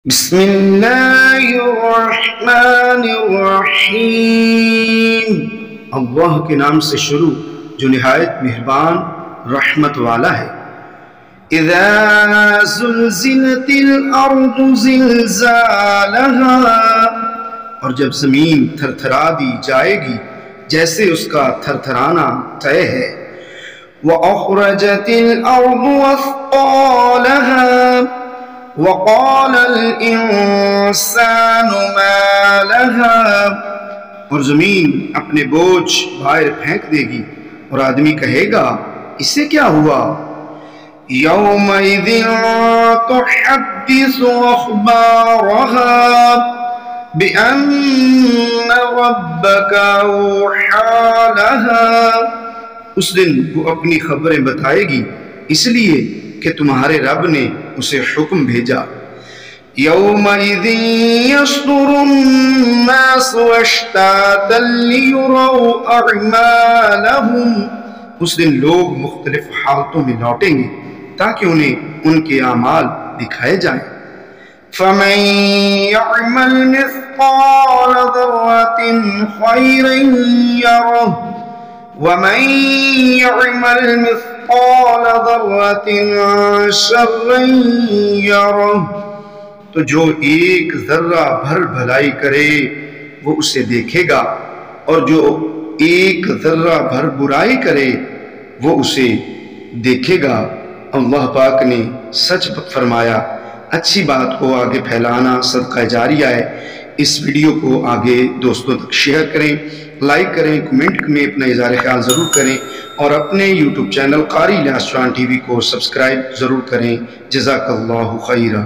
بسم اللہ الرحمن الرحیم، اللہ کے نام سے شروع جو نہایت مہربان رحمت والا ہے۔ اذا زلزلت الارض زلزالہا، اور جب زمین تھرتھرا دی جائے گی جیسے اس کا تھرتھرانا طے ہے۔ وَأَخْرَجَتِ الْأَرْضُ أَثْقَالَهَا وَقَالَ الْإِنسَانُ مَا لَهَا، اور زمین اپنے بوجھ باہر پھینک دے گی اور آدمی کہے گا اسے کیا ہوا۔ يَوْمَئِذٍ تُحَدِّثُ أَخْبَارَهَا بِأَنَّ رَبَّكَ أَوْحَى لَهَا، اس دن وہ اپنی خبریں بتائے گی اس لیے کہ تمہارے رب نے اسے حکم بھیجا۔ يَوْمَئِذٍ يَصْدُرُ النَّاسُ أَشْتَاتًا لِيُرَوْا أَعْمَالَهُمْ، اس دن لوگ مختلف حالتوں میں لوٹیں گے تاکہ انہیں ان کے اعمال دکھائے جائیں۔ فَمَن يَعْمَلْ مِثْقَالَ ذَرَّةٍ خَيْرًا يَرَهُ وَمَن يَعْمَلْ مِثْقَالَ ذَرَّةٍ شَرًّا يَرَهُ، تو جو ایک ذرہ بھر بھلائی کرے وہ اسے دیکھے گا، اور جو ایک ذرہ بھر برائی کرے وہ اسے دیکھے گا۔ اللہ پاک نے سچ فرمایا۔ اچھی بات کو آگے پھیلانا صدقہ جاریہ ہے۔ اس ویڈیو کو آگے دوستوں تک شیئر کریں، لائک کریں، کمنٹ میں اپنا اظہار خیال ضرور کریں، اور اپنے یوٹیوب چینل قاری الیاس چوہان ٹی وی کو سبسکرائب ضرور کریں۔ جزاک اللہ خیرہ۔